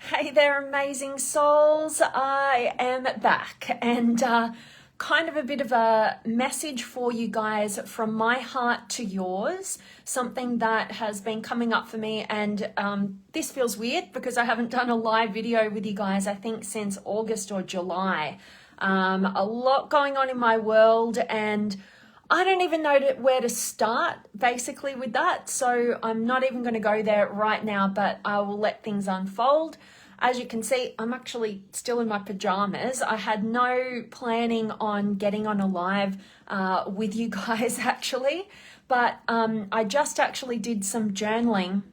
Hey there, amazing souls. I am back and kind of a bit of a message for you guys from my heart to yours, something that has been coming up for me. And this feels weird because I haven't done a live video with you guys, I think, since August or July. A lot going on in my world and I don't even know where to start basically with that. So I'm not even going to go there right now, but I will let things unfold. As you can see, I'm actually still in my pajamas. I had no planning on getting on a live with you guys actually, but I just actually did some journaling,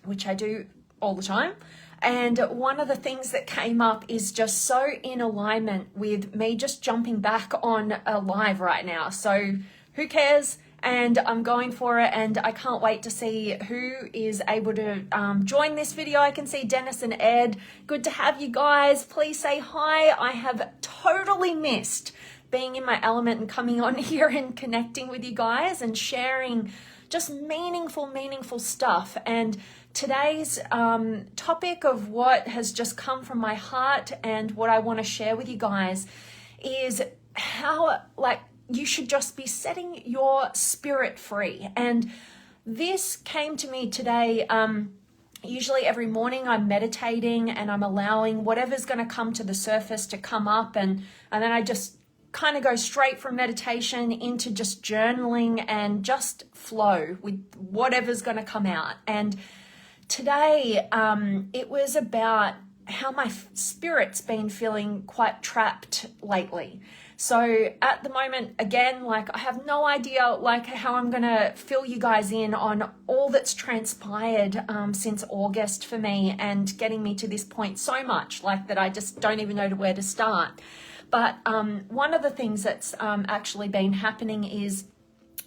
which I do all the time. And one of the things that came up is just so in alignment with me just jumping back on a live right now. So who cares? And I'm going for it, and I can't wait to see who is able to join this video. I can see Dennis and Ed. Good to have you guys. Please say hi. I have totally missed being in my element and coming on here and connecting with you guys and sharing just meaningful stuff. And today's topic of what has just come from my heart and what I want to share with you guys is how, you should just be setting your spirit free. And this came to me today. Usually every morning I'm meditating and I'm allowing whatever's going to come to the surface to come up. And then I just kind of go straight from meditation into just journaling and just flow with whatever's going to come out. And today it was about how my spirit's been feeling quite trapped lately. So at the moment, again, I have no idea how I'm going to fill you guys in on all that's transpired since August for me and getting me to this point so much that I just don't even know where to start. But one of the things that's actually been happening is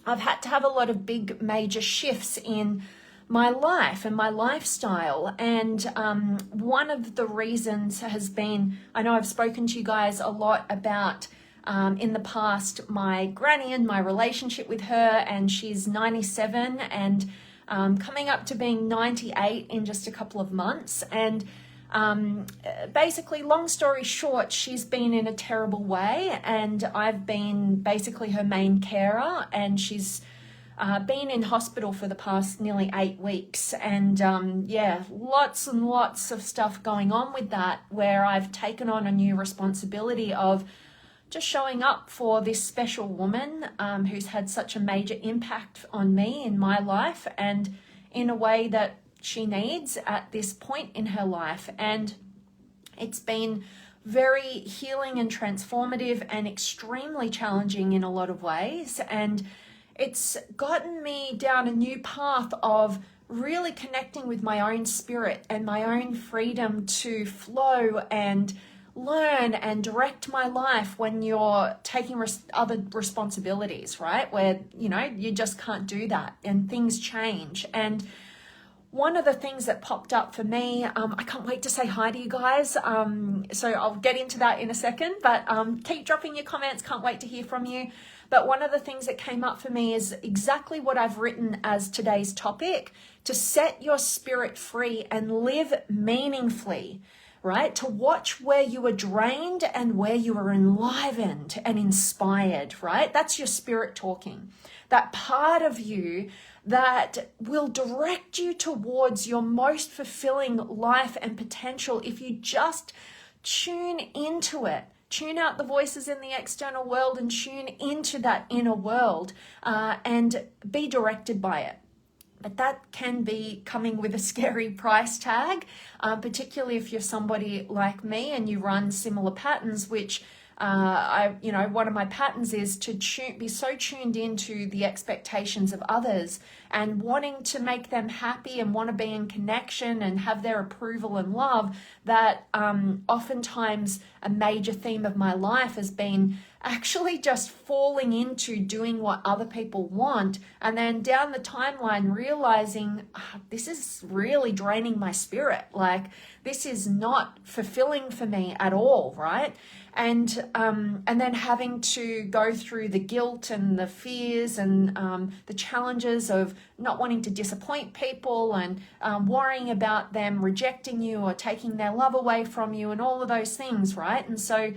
I've had to have a lot of big major shifts in my life and my lifestyle. And one of the reasons has been, I know I've spoken to you guys a lot about in the past, my granny and my relationship with her, and she's 97 and coming up to being 98 in just a couple of months. And basically, long story short, she's been in a terrible way, and I've been basically her main carer, and she's been in hospital for the past nearly 8 weeks. And lots and lots of stuff going on with that, where I've taken on a new responsibility of just showing up for this special woman who's had such a major impact on me in my life and in a way that she needs at this point in her life. And it's been very healing and transformative and extremely challenging in a lot of ways. And it's gotten me down a new path of really connecting with my own spirit and my own freedom to flow and learn and direct my life when you're taking other responsibilities, right? Where, you just can't do that and things change. And one of the things that popped up for me, I can't wait to say hi to you guys. So I'll get into that in a second, but keep dropping your comments. Can't wait to hear from you. But one of the things that came up for me is exactly what I've written as today's topic: to set your spirit free and live meaningfully. Right? To watch where you are drained and where you are enlivened and inspired, right? That's your spirit talking. That part of you that will direct you towards your most fulfilling life and potential if you just tune into it. Tune out the voices in the external world and tune into that inner world and be directed by it. But that can be coming with a scary price tag, particularly if you're somebody like me and you run similar patterns, which one of my patterns is to be so tuned into the expectations of others and wanting to make them happy and want to be in connection and have their approval and love, that oftentimes a major theme of my life has been actually just falling into doing what other people want, and then down the timeline realizing this is really draining my spirit, like this is not fulfilling for me at all, right? And then having to go through the guilt and the fears and the challenges of not wanting to disappoint people, and worrying about them rejecting you or taking their love away from you, and all of those things, right? And so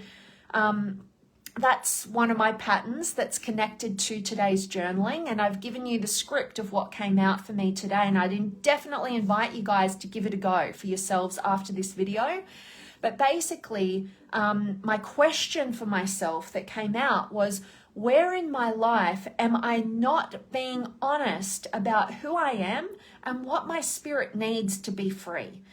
that's one of my patterns that's connected to today's journaling, and I've given you the script of what came out for me today, and I definitely invite you guys to give it a go for yourselves after this video. But basically, my question for myself that came out was, where in my life am I not being honest about who I am and what my spirit needs to be free?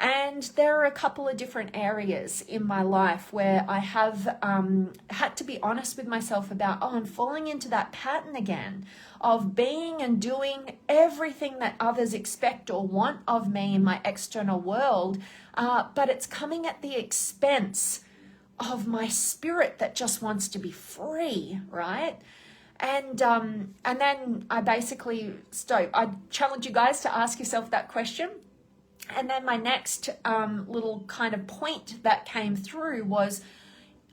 And there are a couple of different areas in my life where I have had to be honest with myself about, I'm falling into that pattern again of being and doing everything that others expect or want of me in my external world, but it's coming at the expense of my spirit that just wants to be free, right? And then I basically, I challenge you guys to ask yourself that question. And then my next little kind of point that came through was,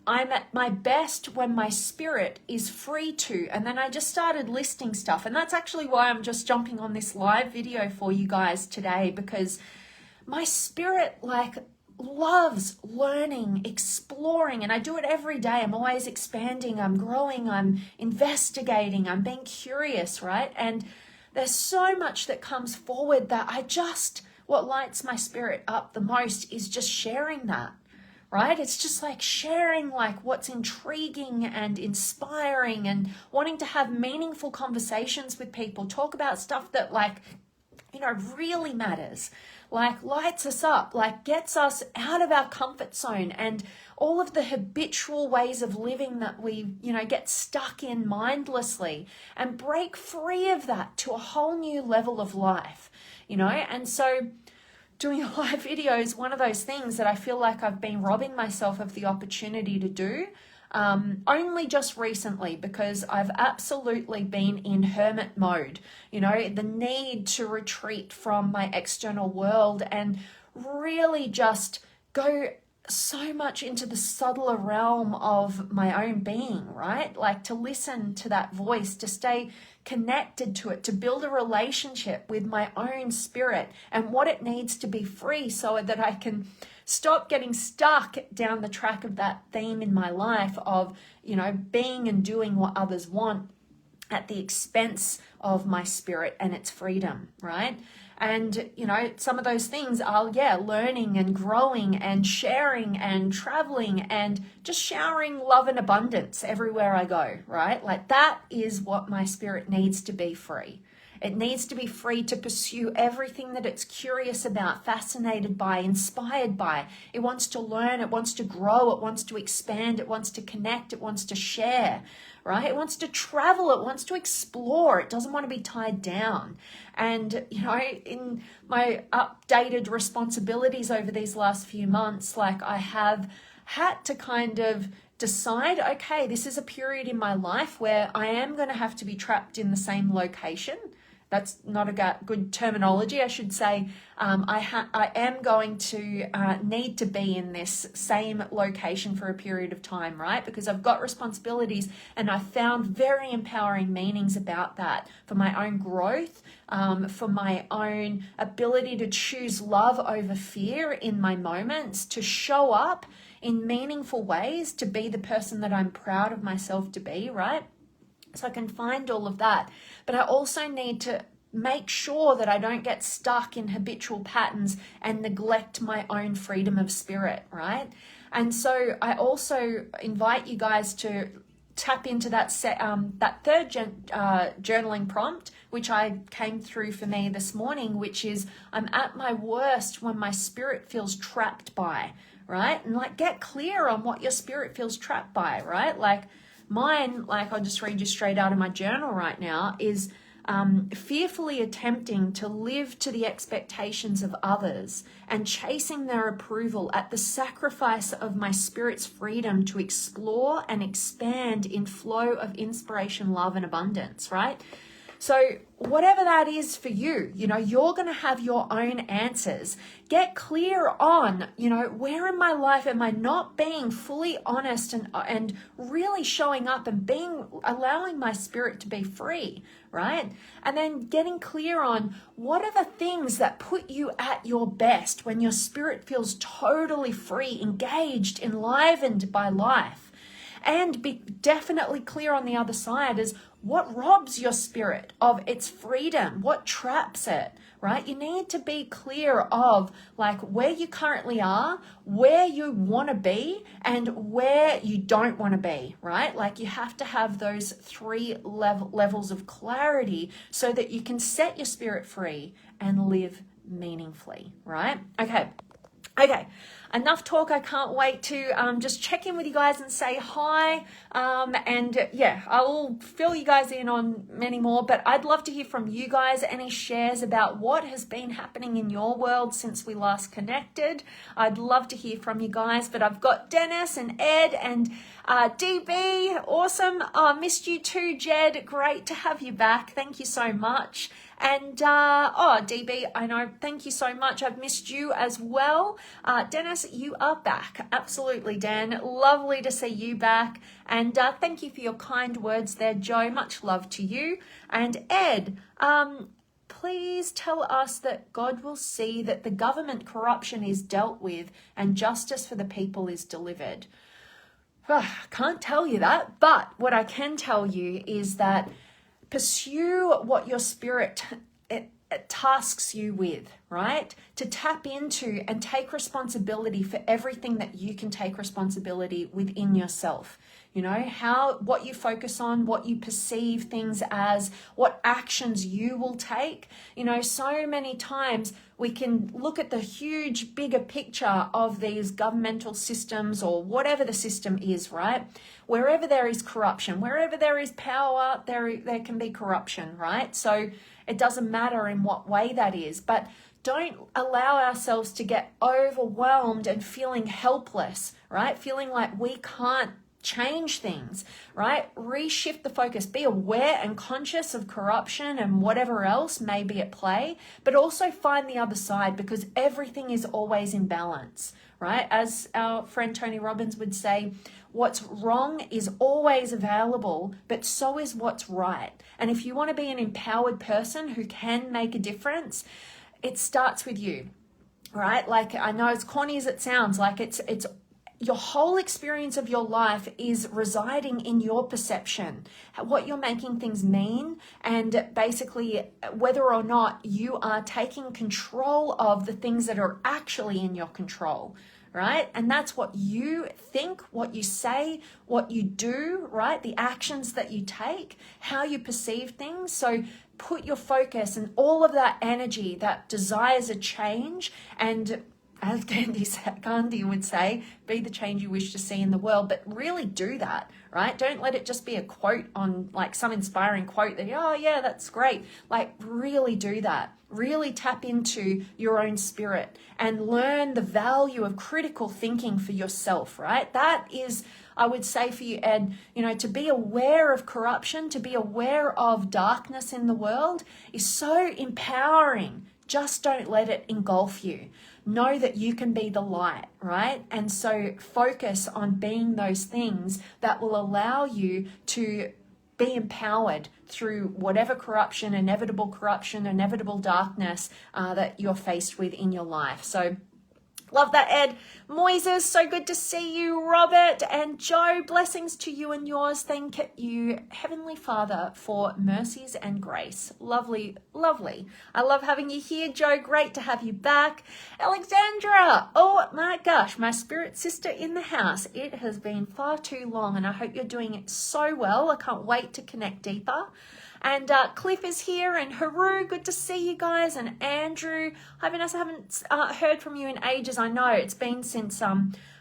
I'm at my best when my spirit is free to. And then I just started listing stuff. And that's actually why I'm just jumping on this live video for you guys today, because my spirit loves learning, exploring, and I do it every day. I'm always expanding, I'm growing, I'm investigating, I'm being curious, right? And there's so much that comes forward that what lights my spirit up the most is just sharing that, right? It's just like sharing what's intriguing and inspiring, and wanting to have meaningful conversations with people, talk about stuff that really matters, lights us up, gets us out of our comfort zone and all of the habitual ways of living that we, get stuck in mindlessly, and break free of that to a whole new level of life, And so doing a live video is one of those things that I feel like I've been robbing myself of the opportunity to do. Only just recently, because I've absolutely been in hermit mode, the need to retreat from my external world and really just go so much into the subtler realm of my own being, right? To listen to that voice, to stay connected to it, to build a relationship with my own spirit and what it needs to be free, so that I can stop getting stuck down the track of that theme in my life of, being and doing what others want at the expense of my spirit and its freedom, right? And, some of those things are, learning and growing and sharing and traveling and just showering love and abundance everywhere I go, right? That is what my spirit needs to be free. It needs to be free to pursue everything that it's curious about, fascinated by, inspired by. It wants to learn, it wants to grow, it wants to expand, it wants to connect, it wants to share, right? It wants to travel, it wants to explore, it doesn't want to be tied down. And, in my updated responsibilities over these last few months, I have had to kind of decide, okay, this is a period in my life where I am going to have to be trapped in the same location. That's not a good terminology. I should say I am going to need to be in this same location for a period of time, right? Because I've got responsibilities, and I found very empowering meanings about that for my own growth, for my own ability to choose love over fear in my moments, to show up in meaningful ways, to be the person that I'm proud of myself to be, right? So I can find all of that. But I also need to make sure that I don't get stuck in habitual patterns and neglect my own freedom of spirit, right? And so I also invite you guys to tap into that third journaling prompt, which I came through for me this morning, which is, I'm at my worst when my spirit feels trapped by, right? And get clear on what your spirit feels trapped by, right? Mine, I'll just read you straight out of my journal right now, is fearfully attempting to live to the expectations of others and chasing their approval at the sacrifice of my spirit's freedom to explore and expand in flow of inspiration, love, and abundance, right? So whatever that is for you, you're going to have your own answers. Get clear on, where in my life am I not being fully honest and really showing up and allowing my spirit to be free, right? And then getting clear on what are the things that put you at your best when your spirit feels totally free, engaged, enlivened by life. And be definitely clear on the other side is what robs your spirit of its freedom, what traps it, right? You need to be clear of like where you currently are, where you want to be, and where you don't want to be, right? Like you have to have those three levels of clarity so that you can set your spirit free and live meaningfully, right? Okay, enough talk. I can't wait to just check in with you guys and say hi. And yeah, I will fill you guys in on many more, but I'd love to hear from you guys, any shares about what has been happening in your world since we last connected. I'd love to hear from you guys, but I've got Dennis and Ed and DB. Awesome. Missed you too, Jed. Great to have you back. Thank you so much. And, DB, I know, thank you so much. I've missed you as well. Dennis, you are back. Absolutely, Dan. Lovely to see you back. And thank you for your kind words there, Joe. Much love to you. And Ed, please tell us that God will see that the government corruption is dealt with and justice for the people is delivered. Can't tell you that, but what I can tell you is that pursue what your spirit it tasks you with, right? To tap into and take responsibility for everything that you can take responsibility within yourself. What you focus on, what you perceive things as, what actions you will take. So many times we can look at the huge, bigger picture of these governmental systems or whatever the system is, right? Wherever there is corruption, wherever there is power, there can be corruption, right? So it doesn't matter in what way that is, but don't allow ourselves to get overwhelmed and feeling helpless, right? Feeling like we can't change things, right? Reshift the focus. Be aware and conscious of corruption and whatever else may be at play, but also find the other side because everything is always in balance, right? As our friend Tony Robbins would say, what's wrong is always available, but so is what's right. And if you want to be an empowered person who can make a difference, it starts with you, right? Like I know as corny as it sounds, like it's your whole experience of your life is residing in your perception, what you're making things mean, and basically whether or not you are taking control of the things that are actually in your control, right? And that's what you think, what you say, what you do, right? The actions that you take, how you perceive things. So put your focus and all of that energy that desires a change, and as Gandhi would say, be the change you wish to see in the world, but really do that, right? Don't let it just be a quote on like some inspiring quote that, oh yeah, that's great. Like really do that. Really tap into your own spirit and learn the value of critical thinking for yourself, right? That is, I would say for you, Ed, to be aware of corruption, to be aware of darkness in the world is so empowering. Just don't let it engulf you. Know that you can be the light, right? And so focus on being those things that will allow you to be empowered through whatever corruption, inevitable darkness that you're faced with in your life. So love that, Ed. Moises, so good to see you. Robert and Joe, blessings to you and yours. Thank you, Heavenly Father, for mercies and grace. Lovely, lovely. I love having you here, Joe. Great to have you back. Alexandra, oh my gosh, my spirit sister in the house. It has been far too long and I hope you're doing it so well. I can't wait to connect deeper. And Cliff is here, and Haru, good to see you guys, and Andrew. Hi Vanessa, I haven't heard from you in ages. I know it's been since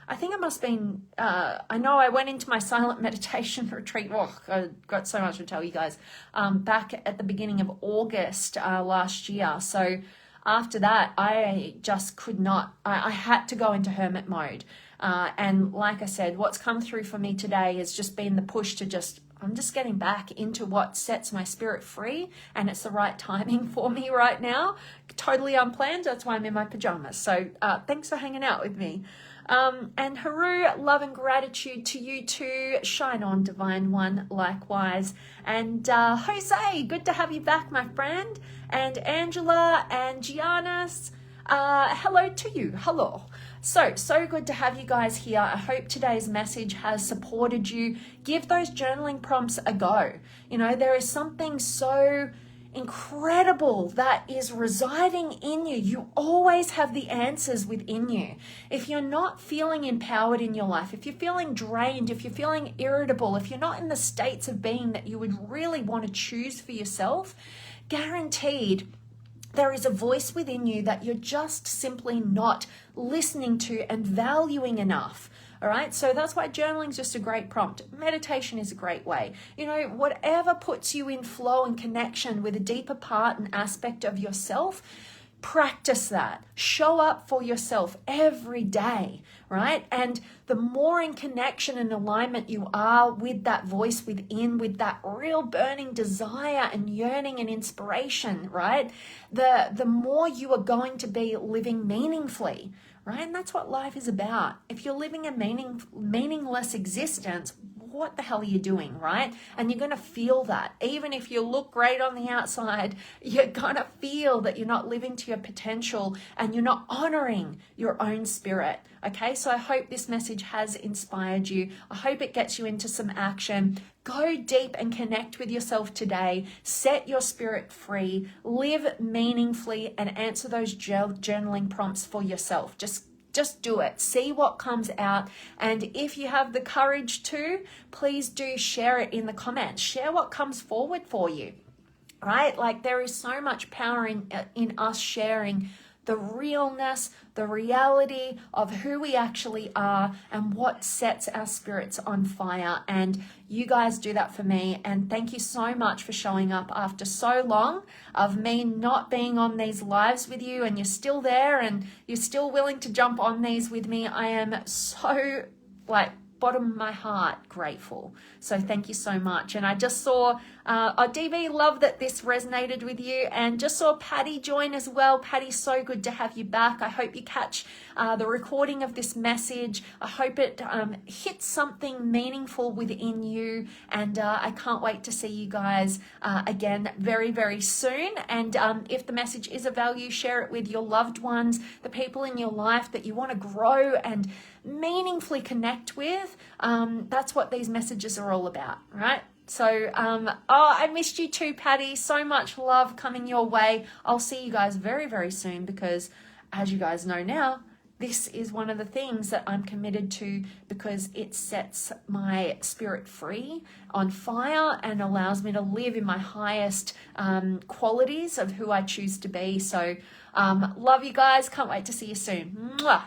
I think it must have been, I know I went into my silent meditation retreat. Oh, I got so much to tell you guys. Back at the beginning of August last year. So after that, I just could not, I had to go into hermit mode. And like I said, what's come through for me today has just been the push to I'm just getting back into what sets my spirit free, and it's the right timing for me right now. Totally unplanned. That's why I'm in my pajamas. So thanks for hanging out with me. And Haru, love and gratitude to you too. Shine on, Divine One, likewise. And Jose, good to have you back, my friend. And Angela and Giannis, hello to you. Hello. So good to have you guys here. I hope today's message has supported you. Give those journaling prompts a go. You know, there is something so incredible that is residing in you. You always have the answers within you. If you're not feeling empowered in your life, if you're feeling drained, if you're feeling irritable, if you're not in the states of being that you would really want to choose for yourself, guaranteed there is a voice within you that you're just simply not listening to and valuing enough. All right, so that's why journaling is just a great prompt. Meditation is a great way. You know, whatever puts you in flow and connection with a deeper part and aspect of yourself, practice that. Show up for yourself every day, right? And the more in connection and alignment you are with that voice within, with that real burning desire and yearning and inspiration, right? The more you are going to be living meaningfully, right? And that's what life is about. If you're living a meaningless existence, what the hell are you doing, right? And you're going to feel that. Even if you look great on the outside, you're going to feel that you're not living to your potential and you're not honoring your own spirit. Okay, so I hope this message has inspired you. I hope it gets you into some action. Go deep and connect with yourself today. Set your spirit free. Live meaningfully and answer those journaling prompts for yourself. Just do it. See what comes out. And if you have the courage to, please do share it in the comments. Share what comes forward for you, right? Like there is so much power in us sharing the realness, the reality of who we actually are and what sets our spirits on fire. And you guys do that for me. And thank you so much for showing up after so long of me not being on these lives with you, and you're still there and you're still willing to jump on these with me. I am so bottom of my heart grateful. So thank you so much. And I just saw DV, love that this resonated with you, and just saw Patty join as well. Patty, so good to have you back. I hope you catch the recording of this message. I hope it hits something meaningful within you, and I can't wait to see you guys again very, very soon. And if the message is of value, share it with your loved ones, the people in your life that you want to grow and meaningfully connect with. That's what these messages are all about, right? So, I missed you too, Patty. So much love coming your way. I'll see you guys very, very soon, because as you guys know now, this is one of the things that I'm committed to, because it sets my spirit free, on fire, and allows me to live in my highest qualities of who I choose to be. So, love you guys. Can't wait to see you soon. Mwah.